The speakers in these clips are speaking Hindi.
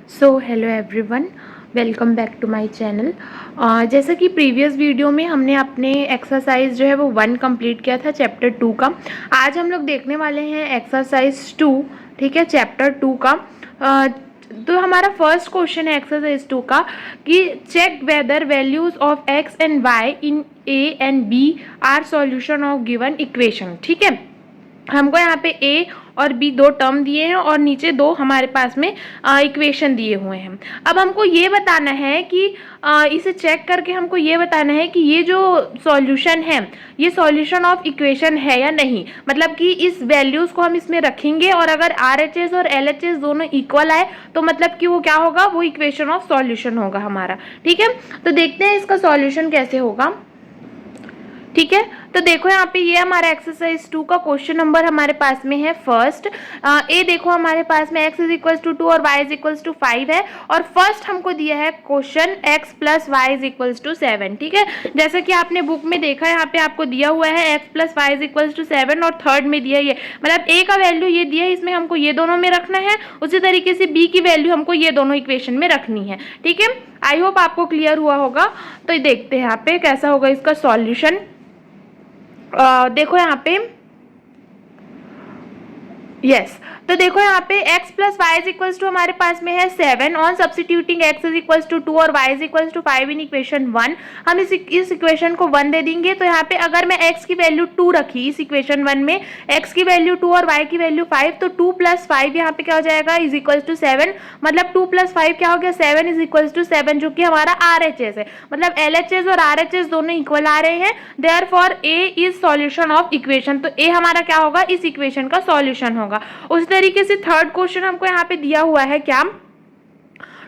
Hello everyone, welcome back to my channel. जैसा कि प्रीवियस वीडियो में हमने अपने एक्सरसाइज जो है वो 1 कंप्लीट किया था चैप्टर 2 का। आज हम लोग देखने वाले हैं एक्सरसाइज 2, ठीक है, चैप्टर 2 का। तो हमारा फर्स्ट क्वेश्चन है एक्सरसाइज 2 का कि check whether values of x and y in a and b are solution of given equation. ठीक है, हमको यहाँ पे ए और बी दो टर्म दिए हैं और नीचे दो हमारे पास में इक्वेशन दिए हुए हैं। अब हमको ये बताना है कि इसे चेक करके हमको ये बताना है कि ये जो सॉल्यूशन है ये सॉल्यूशन ऑफ इक्वेशन है या नहीं। मतलब कि इस वैल्यूज को हम इसमें रखेंगे और अगर RHS और LHS दोनों इक्वल आए तो मतलब कि वो क्या होगा, वो इक्वेशन ऑफ सॉल्यूशन होगा हमारा। ठीक है, तो देखते हैं इसका सॉल्यूशन कैसे होगा। ठीक है, तो देखो यहाँ पे ये हमारा एक्सरसाइज 2 का क्वेश्चन नंबर हमारे पास में है फर्स्ट। ए देखो हमारे पास में x = 2 और y = 5 है और फर्स्ट हमको दिया है क्वेश्चन x + y = 7। ठीक है, जैसे कि आपने बुक में देखा यहाँ पे आपको दिया हुआ है x + y = 7 और थर्ड में दिया ये, मतलब a का वैल्यू ये दिया है, इसमें हमको ये दोनों में रखना है। उसी तरीके से b की वैल्यू हमको ये दोनों इक्वेशन में रखनी है। ठीक है, आई होप आपको क्लियर हुआ होगा। तो देखते हैं यहाँ पे कैसा होगा इसका सॉल्यूशन। देखो यहाँ पे यस, तो देखो यहाँ पे x + y = हमारे पास में है 7 ऑन सब्स्टिट्यूटिंग x = 2 और y = 5 इन इक्वेशन 1। हम इस इक्वेशन को 1 दे देंगे। तो यहाँ पे अगर मैं x की वैल्यू 2 रखी इस इक्वेशन 1 में, x की वैल्यू 2 और y की वैल्यू 5, तो 2 + 5 यहाँ पे क्या हो जाएगा = 7। मतलब 2 + 5 क्या हो गया, 7 = 7, जो कि हमारा RHS है। मतलब LHS और RHS दोनों इक्वल आ रहे हैं, therefore A is solution of equation. तो A हमारा क्या होगा, इस इक्वेशन का सॉल्यूशन होगा। उस तरीके से थर्ड क्वेश्चन हमको यहाँ पे दिया हुआ है क्या,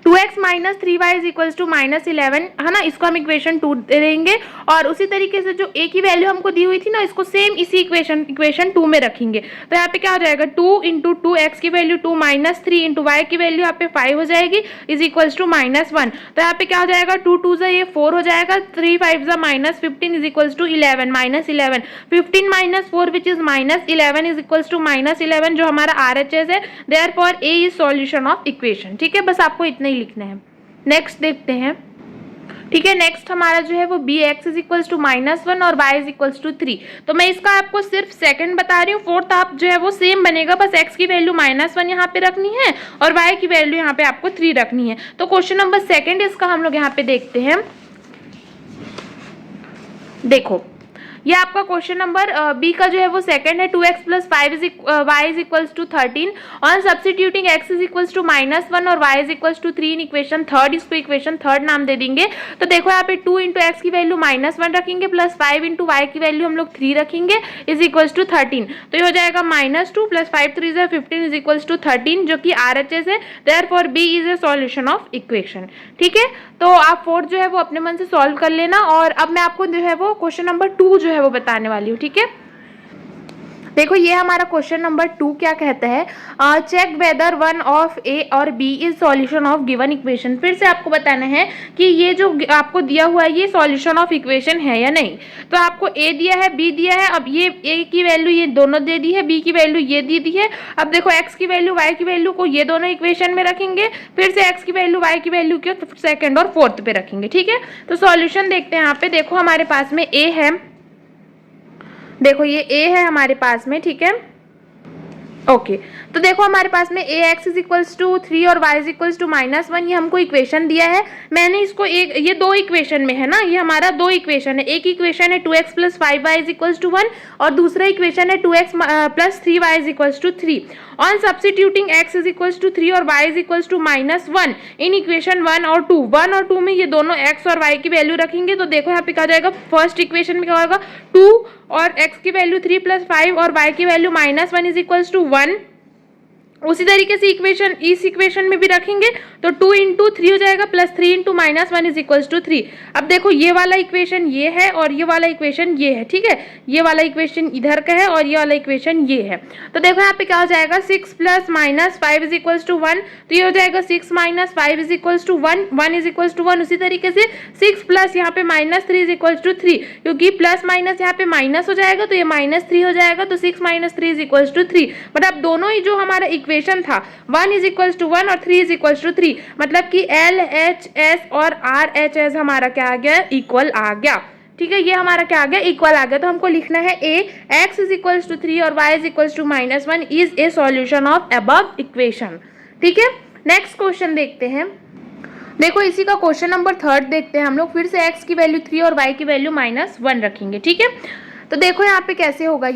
2x - 3y = -11 है ना, इसको हम इक्वेशन 2 दे देंगे और उसी तरीके से जो a की वैल्यू हमको दी हुई थी ना, इसको सेम इसी इक्वेशन 2 में रखेंगे। तो यहाँ पे क्या हो जाएगा, 2 × 2 x की वैल्यू 2 - 3 × y की वैल्यू यहाँ पे 5 हो जाएगी = -1। तो यहाँ पे क्या हो जाएगा, 2 2 ये 4 हो जाएगा, 3 5 -15 = 11 -11 15 - 4 विच इज -11 = -11 जो हमारा RHS है। Therefore A is solution of equation. ठीक है, बस आपको इतना ही लिखना है। नेक्स्ट देखते हैं। ठीक है, नेक्स्ट हमारा जो है वो bx = -1 और y = 3। तो मैं इसका आपको सिर्फ सेकंड बता रही हूँ, फोर्थ आप जो है वो सेम बनेगा, बस x की वैल्यू -1 यहाँ पे रखनी है और y की वैल्यू यहाँ पे आपको 3 रखनी है। तो क्वेश्चन नंबर सेकंड इसका हम लोग यहाँ पे देखते हैं। देखो ये आपका क्वेश्चन नंबर बी का जो है वो सेकंड है, 2x + 5 y = 13 on substituting x = -1 और y = 3 इन इक्वेशन थर्ड। इसको इक्वेशन थर्ड नाम दे देंगे। तो देखो यहाँ पे 2 × x की वैल्यू -1 रखेंगे प्लस 5 × y की वैल्यू हम लोग 3 रखेंगे = 13। तो ये हो जाएगा -2 + 5 3 = 15 = 13 जो कि RHS है। Therefore B is a solution of equation. ठीक है, तो आप फोर्थ जो है वो अपने मन से सॉल्व कर लेना और अब मैं आपको जो है वो क्वेश्चन नंबर 2 जो है वो बताने वाली हूँ। ठीक है, देखो ये हमारा क्वेश्चन नंबर 2 क्या कहता है, check whether one of a और b is solution of given equation. फिर से आपको बताना है कि ये जो आपको दिया हुआ है ये सॉल्यूशन ऑफ इक्वेशन है या नहीं। तो आपको ए दिया है, बी दिया है, अब ये ए की वैल्यू ये दोनों दे दी है, बी की वैल्यू ये दे दी है। अब देखो एक्स की वैल्यू वाई की वैल्यू को ये दोनों इक्वेशन में रखेंगे, फिर से एक्स की वैल्यू वाई की वैल्यू के सेकेंड और फोर्थ पे रखेंगे। ठीक है, तो सॉल्यूशन देखते हैं। यहाँ पे देखो हमारे पास में ए है, देखो ये a है हमारे पास में। ठीक है, ओके, तो देखो हमारे पास में ax = 3 और y = -1 ये हमको इक्वेशन दिया है। मैंने इसको एक, ये दो इक्वेशन में है ना, ये हमारा दो इक्वेशन है। एक इक्वेशन है 2x + 5y = 1 और दूसरा इक्वेशन है 2x + 3y = 3 on substituting x = 3 और y = -1 इन इक्वेशन 1 और 2। 1 और 2 में ये दोनों x और y की वैल्यू रखेंगे। तो देखो यहाँ पे क्या जाएगा, फर्स्ट इक्वेशन में क्या होगा, 2 और x की वैल्यू 3 + 5 और y की वैल्यू -1 = 1। उसी तरीके से इक्वेशन इस इक्वेशन में भी रखेंगे तो 2 × 3 हो जाएगा प्लस 3 × -1 = 3। अब देखो ये वाला इक्वेशन ये है और ये वाला इक्वेशन ये है। ठीक है, ये वाला इक्वेशन इधर का है और ये वाला इक्वेशन ये है। तो देखो यहाँ पे क्या हो जाएगा, 6 + -5 = 1। तो ये हो जाएगा 6 - 5 = 1, 1 = 1। उसी तरीके से 6 प्लस यहाँ पे -3 = 3, क्योंकि प्लस माइनस यहाँ पे माइनस हो जाएगा तो ये -3 हो जाएगा। तो 6 - 3 = 3। मतलब दोनों ही जो हमारा इक्वेशन था 1 इज इक्वल्स टू 1 और 3 इज इक्वल्स टू 3, मतलब कि LHS और RHS हमारा क्या आ गया, इक्वल आ गया। ठीक है, ये हमारा क्या आ गया, इक्वल आ गया। तो हमको लिखना है A x is equals to 3 और y is equals to -1 is a solution of above equation. ठीक है, नेक्स्ट क्वेश्चन देखते हैं। देखो इसी का क्वेश्चन नंबर 3 देखते हैं हम लोग। फिर से x की वैल्यू 3 और y की वैल्यू -1 रखेंगे। ठीक है, तो देखो यहाँ पे कैसे होगा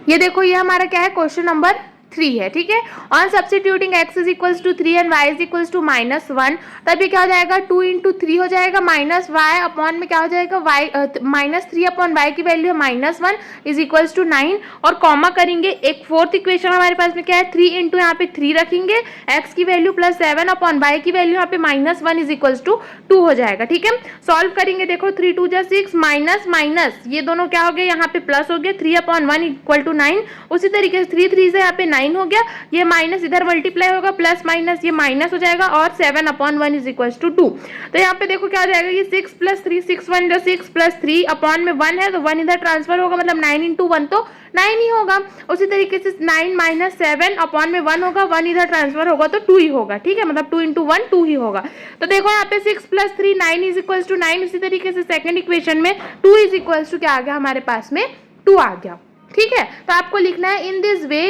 ये देखो ये हमारा क्या है, क्वेश्चन नंबर 3 है। ठीक है, on substituting x is equals to 3 and y is equals to -1, तब ये क्या हो जाएगा, 2 इंटू 3 हो जाएगा माइनस वाई अपॉन में क्या हो जाएगा, -3 अपॉन वाई की वैल्यू है -1 इज इक्वल्स टू 9 और कॉमा करेंगे। एक फोर्थ इक्वेशन हमारे पास में क्या है, 3 इंटू यहाँ पे 3 रखेंगे x की वैल्यू प्लस 7 अपॉन वाई की वैल्यू यहाँ पे -1 इज इक्वल्स टू 2 हो जाएगा। ठीक है, सॉल्व करेंगे। देखो 3 2 जा 6 माइनस माइनस ये दोनों क्या हो गए, यहाँ पे प्लस हो गया, 3 अपॉन 1 इक्वल टू 9। उसी तरीके से 3 3 से यहाँ पे 9 हो गया, ये माइनस इधर मल्टीप्लाई होगा, प्लस माइनस ये माइनस हो जाएगा और 7 अपॉन 1 इज इक्वल्स टू 2। तो यहाँ पे देखो क्या हो जाएगा, ये 6 प्लस 3 6 1 जो 6 प्लस 3 अपॉन में 1 है तो 1 इधर ट्रांसफर होगा, मतलब 9 इंटू 1 तो 9 ही होगा। उसी तरीके से 9 माइनस 7 अपॉन में 1 होगा, 1 इधर ट्रांसफर होगा तो 2 ही होगा। ठीक है, मतलब 2 इंटू 1 2 ही होगा। तो देखो यहाँ पे 6 प्लस 3 9 इज इक्वल्स टू 9। इसी तरीके से सेकंड इक्वेशन में 2 इज इक्वल्स टू क्या आ गया, हमारे पास में 2 आ गया। ठीक है, तो आपको लिखना है in this way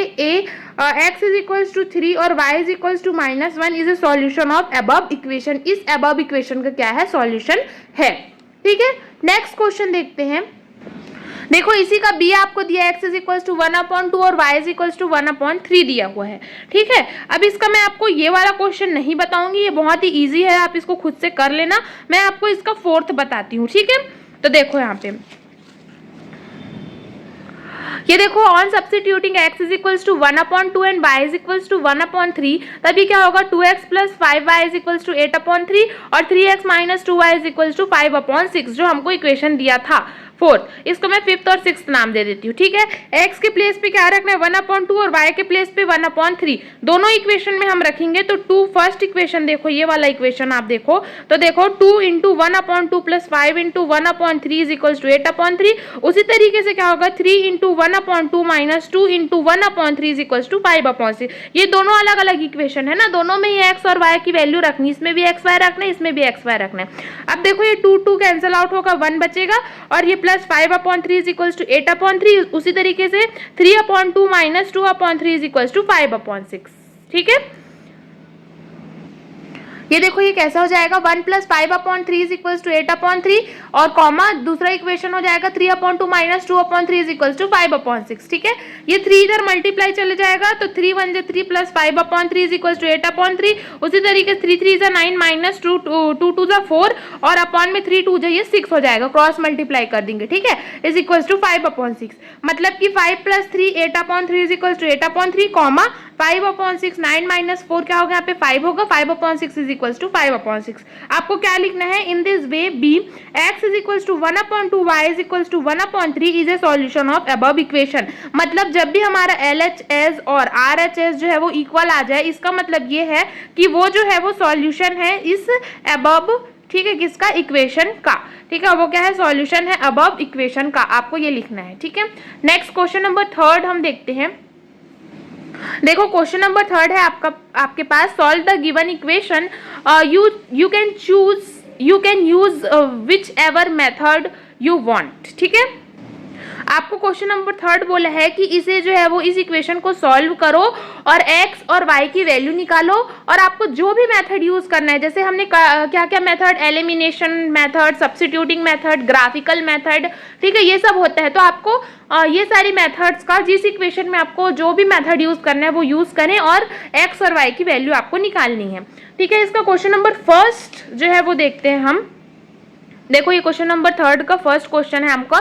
x is equals to 3 और y is equals to -1 is a solution of above equation. इस अबव इक्वेशन का क्या है, सॉल्यूशन है। ठीक है, नेक्स्ट क्वेश्चन देखते हैं। देखो इसी का b आपको दिया x इज इक्वल्स टू 1/2 और y इज इक्वल्स टू 1/3 दिया हुआ है। ठीक है, अब इसका मैं आपको ये वाला क्वेश्चन नहीं बताऊंगी, ये बहुत ही इजी है, आप इसको खुद से कर लेना। मैं आपको इसका फोर्थ बताती हूँ। ठीक है, तो देखो यहाँ पे ये देखो on substituting x is equals to 1/2 and y is equals to 1/3, तभी क्या होगा 2x plus 5y is equals to 8/3 और 3x minus 2y is equals to 5/6 जो हमको इक्वेशन दिया था फोर्थ। इसको मैं फिफ्थ और सिक्स्थ नाम दे देती हूँ। ठीक है, x के प्लेस पे क्या रखना है 1/2 और y के प्लेस पे 1/3, दोनों इक्वेशन में हम रखेंगे तो 2 फर्स्ट इक्वेशन देखो, ये वाला इक्वेशन आप देखो तो देखो 2 into 1/2 plus 5 into 1/3 is equals to 8/3। उसी तरीके से क्या होगा 3 into 1/2 minus 2 into 1/3 is equals to 5/6। ये दोनों अलग अलग इक्वेशन है ना, दोनों में ही x और y की वैल्यू रखनी, इसमें भी x y रखना है, इसमें भी x y रखना है। अब देखो ये 2 2 कैंसिल आउट होगा, 1 बचेगा और ये प्लस 5/3 इज इक्वल्स टू 8/3। उसी तरीके से 3/2 माइनस 2/3 इज इक्वल्स टू 5/6। ठीक है, ये देखो ये कैसा हो जाएगा 1 प्लस 5/3 इज इक्वल्स टू 8/3 और कॉमा दूसरा इक्वेशन हो जाएगा 3/2 माइनस 2/3 इज इक्वल्स टू 5/6। ठीक है, ये 3 इधर मल्टीप्लाई चले जाएगा तो 3 1 जा 3 प्लस 5/3 इज इक्वल्स टू 8/3। उसी तरीके से 3 3 जा 9 माइनस 2 2 2 जा 4 और अपॉन में 3 2 जा ये 6 हो जाएगा, क्रॉस मल्टीप्लाई कर देंगे। ठीक है, इज इक्वल्स टू 5/6, मतलब कि 5 plus 3 8/3 is equals to 8/3 comma 5/6 9 minus 4 क्या होगा यहाँ पे 5 होगा, 5/6 इज इक्वल्स टू 5/6। आपको क्या लिखना है in this way b x is equals to 1/2 y is equals to 1/3 is a solution of above equation. मतलब जब भी हमारा LHS और RHS जो है वो इक्वल आ जाए, इसका मतलब ये है कि वो जो है वो सॉल्यूशन है इस अबव, ठीक है, किसका, इक्वेशन का। ठीक है, वो क्या है, सॉल्यूशन है अबव इक्वेशन का, आपको ये लिखना है। ठीक है, नेक्स्ट क्वेश्चन नंबर 3 हम देखते हैं। देखो क्वेश्चन नंबर 3 है आपके पास, solve the given equation, you can use whichever method you want. ठीक है, आपको क्वेश्चन नंबर 3 बोला है कि इसे जो है वो इस इक्वेशन को सॉल्व करो और x और y की वैल्यू निकालो और आपको जो भी मेथड यूज करना है, जैसे हमने क्या क्या method, elimination method, substituting method, graphical method, ठीक है, ये सब होता है। तो आपको ये सारी मेथड्स का जिस इक्वेशन में आपको जो भी मेथड यूज करना है वो यूज करें और x और y की वैल्यू आपको निकालनी है। ठीक है, इसका क्वेश्चन नंबर 1 जो है वो देखते हैं हम। देखो ये क्वेश्चन नंबर 3 का फर्स्ट क्वेश्चन है, हमको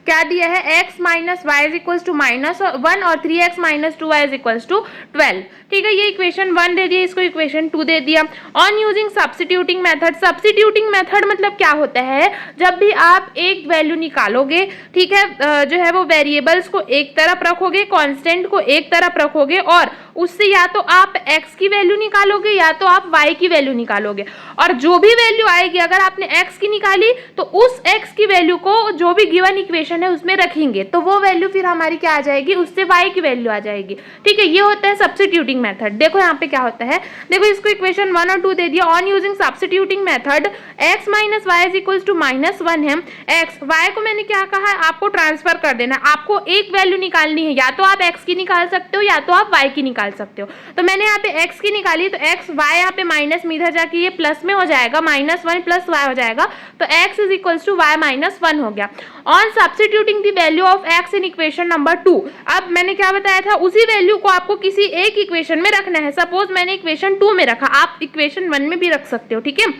क्या दिया है x minus y is equals to -1 और 3x minus 2y is equals to 12। ठीक है, ये इक्वेशन 1 दे दिया, इसको इक्वेशन 2 दे दिया। On using substituting method, substituting method मतलब क्या होता है, जब भी आप एक वैल्यू निकालोगे, ठीक है, जो है वो वेरिएबल्स को एक तरफ रखोगे, कांस्टेंट को एक तरफ रखोगे और उससे या तो आप x की वैल्यू निकालोगे या तो आप y की वैल्यू निकालोगे, और जो भी वैल्यू आएगी अगर आपने x की निकाली तो उस x की वैल्यू को जो भी गिवन इक्वेशन है उसमें रखेंगे, तो वो वैल्यू फिर हमारी क्या आ जाएगी, उससे y की वैल्यू आ जाएगी। ठीक है, ये होता है सब्स्टिट्यूटिंग मेथड। देखो यहाँ पे क्या होता है, देखो इसको इक्वेशन 1 और 2 दे दिया। On using substituting method x minus y is equal to -1 है। x y को मैंने क्या कहा है, आपको ट्रांसफर कर देना, आपको एक वैल्यू निकालनी है, या तो आप x की निकाल सकते हो या तो आप y की निकाल सकते हो। तो मैंने यहाँ पे x की निकाली, तो x y यहाँ पे माइनस में इधर जाके ये प्लस में हो जाएगा, -1 प्लस y हो जाएगा, तो x is equal to y minus 1 हो गया। On substituting the value of x in equation number 2, अब मैंने क्या बताया था, उसी वैल्यू को आपको किसी एक इक्वेशन में रखना है। सपोज मैंने इक्वेशन 2 में रखा, आप इक्वेशन 1 में भी रख सकते हो। ठीक है,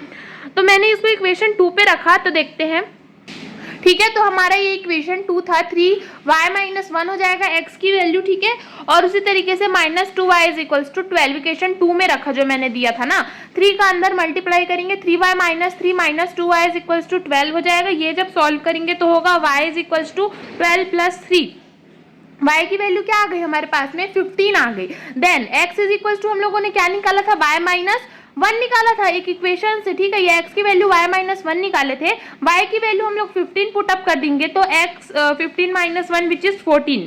तो मैंने इसको इक्वेशन 2 पे रखा, तो देखते हैं। ठीक है, तो हमारा ये इक्वेशन 2 था, 3y माइनस 1 हो जाएगा x की वैल्यू। ठीक है, और उसी तरीके से -2y is equals to 12 equation 2 में रखा जो मैंने दिया था ना, 3 का अंदर मल्टीप्लाई करेंगे, 3y minus 3 minus 2y is equals to 12 हो जाएगा। ये जब सॉल्व करेंगे तो होगा y is equals to 12 plus 3, y की वैल्यू क्या आ गई हमारे पास में, 15 आ गई। Then x is equals to हम लोगों ने क्या निकाला था, y माइनस 1 निकाला था एक इक्वेशन से। ठीक है, ये x की वैल्यू y माइनस 1 निकाले थे, y की वैल्यू हम लोग 15 पुट अप कर देंगे, तो x 15 माइनस 1 विच इज 14,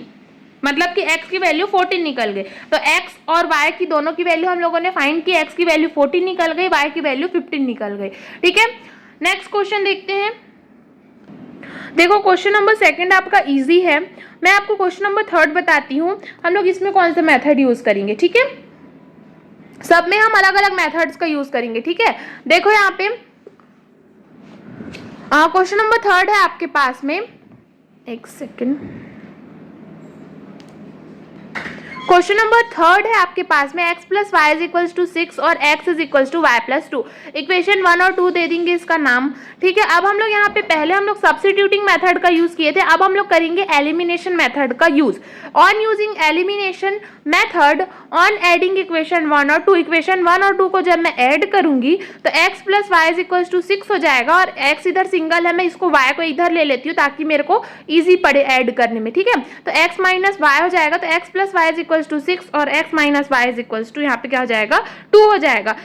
मतलब कि x की वैल्यू 14 निकल गई। तो x और y की दोनों की वैल्यू हम लोगों ने फाइंड की, x की वैल्यू 14 निकल गई, y की वैल्यू 15 निकल गई। ठीक है, नेक्स्ट क्वेश्चन देखते हैं। देखो क्वेश्चन नंबर 2 आपका इजी है, मैं आपको क्वेश्चन नंबर 3 बताती हूँ, हम लोग इसमें कौन सा मेथड यूज करेंगे। ठीक है, सब में हम अलग अलग मेथड्स का यूज करेंगे। ठीक है, देखो यहाँ पे क्वेश्चन नंबर 3 है आपके पास में, एक सेकंड, क्वेश्चन नंबर 3 है आपके पास में, x plus y is equals to 6 और x is equals to y plus 2। Equation 1 और 2 दे देंगे इसका नाम। ठीक है, अब हम लोग यहाँ पे पहले हम लोग सब्स्टिट्यूटिंग मेथड का यूज किए थे, अब हम लोग करेंगे एलिमिनेशन मेथड का use. On using elimination method on adding equation 1 और 2, इक्वेशन 1 और 2 को जब मैं ऐड करूंगी तो x plus y is equals to 6 हो जाएगा, और x इधर सिंगल है, मैं इसको y को इधर ले लेती हूँ ताकि मेरे को इजी पड़े ऐड करने में। ठीक है, तो x माइनस वाई हो जाएगा, तो x plus y is equals to 6 और x minus y is equals to यहाँ पे क्या हो जाएगा, 2 हो जाएगा।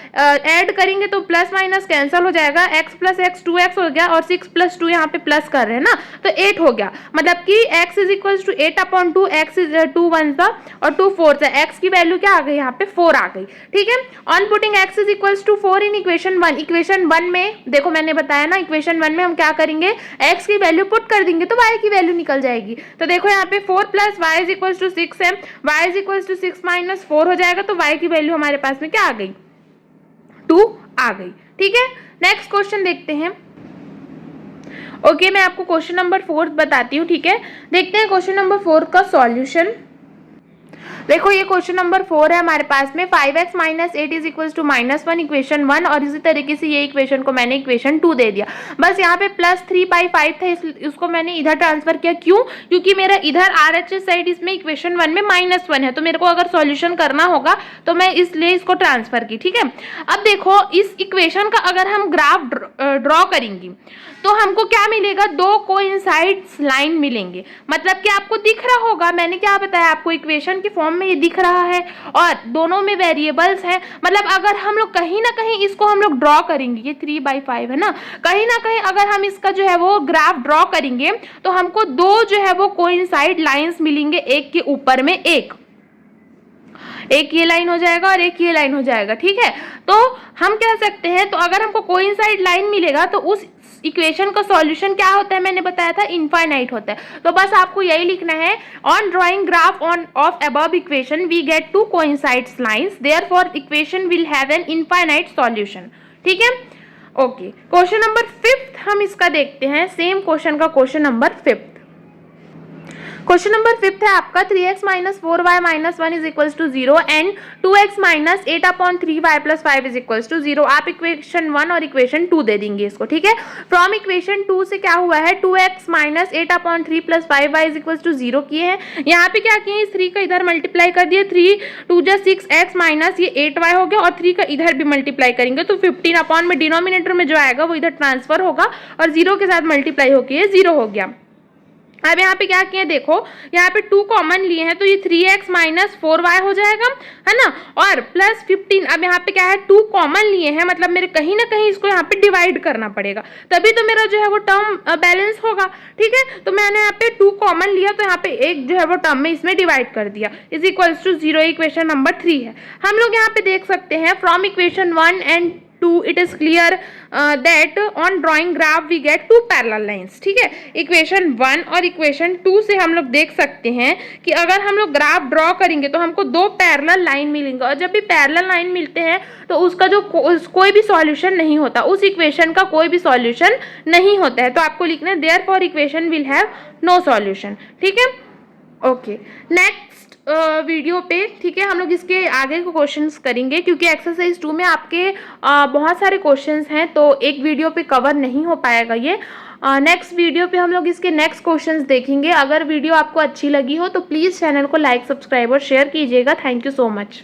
ऐड करेंगे तो प्लस माइनस कैंसिल हो जाएगा, x प्लस x 2x हो गया, और 6 प्लस 2 यहाँ पे प्लस कर रहे हैं ना, तो 8 हो गया, मतलब कि x is equals to 8/2, x is 2 1 और 2 4, x की वैल्यू क्या आ गई यहाँ पे 4 आ गई। ठीक है, on putting x is equals to 4 in equation 1, equation 1 में देखो मैंने बताया ना, इक्वेशन 1 में हम क्या करेंगे, x की वैल्यू पुट कर देंगे तो y की वैल्यू निकल जाएगी। तो देखो यहाँ पे 4 plus y is equals to 6 है, y is equals to 6 minus 4 हो जाएगा, तो y की वैल्यू हमारे पास में क्या आ गई, 2 आ गई। ठीक है, नेक्स्ट क्वेश्चन देखते हैं। ओके, मैं आपको क्वेश्चन नंबर 4 बताती हूँ। ठीक है, देखते हैं क्वेश्चन नंबर 4 का सॉल्यूशन। देखो ये क्वेश्चन नंबर 4 है हमारे पास में, 5x minus 8 is equals to -1 equation 1, और इसी तरीके से ये इक्वेशन को मैंने इक्वेशन 2 दे दिया। बस यहाँ पे प्लस 3/5 था, उसको मैंने इधर ट्रांसफर किया। क्यों? क्योंकि मेरा इधर RHS साइड इसमें इक्वेशन 1 में -1 है, तो मेरे को अगर सॉल्यूशन करना होगा तो मैं इसलिए इसको ट्रांसफर की। ठीक है, अब देखो इस इक्वेशन का अगर हम ग्राफ ड्रॉ करेंगे तो हमको क्या मिलेगा, 2 कोइंसाइड्स लाइन मिलेंगे, मतलब कि आपको दिख रहा होगा, मैंने क्या बताया आपको, इक्वेशन की फॉर्म में ये दिख रहा है और दोनों में वेरिएबल्स हैं, मतलब अगर हम लोग कहीं ना कहीं इसको हम लोग ड्रॉ करेंगे, ये 3/5 है ना, कहीं ना कहीं अगर हम इसका जो है वो ग्राफ ड्रॉ करेंगे तो हमको 2 जो है वो कोइंसाइड लाइंस मिलेंगे, एक के ऊपर में एक ये लाइन हो जाएगा और एक ये लाइन हो जाएगा। ठीक है, तो हम कह सकते हैं, तो अगर हमको कोइंसाइड लाइन मिलेगा तो उस इक्वेशन का सॉल्यूशन क्या होता है, मैंने बताया था इनफाइनाइट होता है। तो बस आपको यही लिखना है, on drawing graph of above equation we get 2 coincides lines, therefore equation will have an infinite solution. ठीक है, ओके, क्वेश्चन नंबर 5 हम इसका देखते हैं, सेम क्वेश्चन का क्वेश्चन नंबर 5। क्वेश्चन नंबर 5 है आपका, 3x minus 4y minus 1 is equals to 0 and 2x minus 8/3y plus 5 is equals to 0। आप इक्वेशन 1 और इक्वेशन 2 दे देंगे इसको। ठीक है, फ्रॉम इक्वेशन 2 से क्या हुआ है, 2x minus 8/3 plus 5y is equals to 0 किए हैं। यहाँ पे क्या किए, इस 3 का इधर मल्टीप्लाई कर दिए, 3 2 जा 6x माइनस ये 8y हो गया, और 3 का इधर भी मल्टीप्लाई करेंगे तो 15 अपॉन में डिनोमिनेटर में जो आएगा वो इधर ट्रांसफर होगा और 0 के साथ मल्टीप्लाई होकर ये 0 हो गया। अब यहाँ पे क्या किया देखो, यहाँ पे 2 कॉमन लिए हैं तो ये 3x माइनस 4y हो जाएगा, है ना, और प्लस 15। अब यहाँ पे क्या है 2 कॉमन लिए हैं, मतलब मेरे कहीं ना कहीं इसको यहाँ पे डिवाइड करना पड़ेगा, तभी तो मेरा जो है वो टर्म बैलेंस होगा। ठीक है, तो मैंने यहाँ पे 2 कॉमन लिया तो यहाँ पे एक जो है वो टर्म में इसमें डिवाइड कर दिया, is equals to 0। Equation number 3 है। हम लोग यहाँ पे देख सकते हैं from equation 1 and 2 it is clear that on drawing graph we get 2 parallel lines। ठीक है, इक्वेशन 1 और इक्वेशन 2 से हम लोग देख सकते हैं कि अगर हम लोग ग्राफ ड्रॉ करेंगे तो हमको 2 पैरेलल लाइन मिलेंगे, और जब भी पैरेलल लाइन मिलते हैं तो उसका जो कोई भी सॉल्यूशन नहीं होता, उस इक्वेशन का कोई भी सॉल्यूशन नहीं होता है। तो आपको लिखना है therefore equation will have no solution. ठीक है, ओके, नेक्स्ट वीडियो पे, ठीक है, हम लोग इसके आगे के क्वेश्चंस करेंगे, क्योंकि एक्सरसाइज 2 में आपके बहुत सारे क्वेश्चंस हैं तो एक वीडियो पे कवर नहीं हो पाएगा ये। नेक्स्ट वीडियो पे हम लोग इसके नेक्स्ट क्वेश्चंस देखेंगे। अगर वीडियो आपको अच्छी लगी हो तो प्लीज़ चैनल को लाइक, सब्सक्राइब और शेयर कीजिएगा। Thank you so much.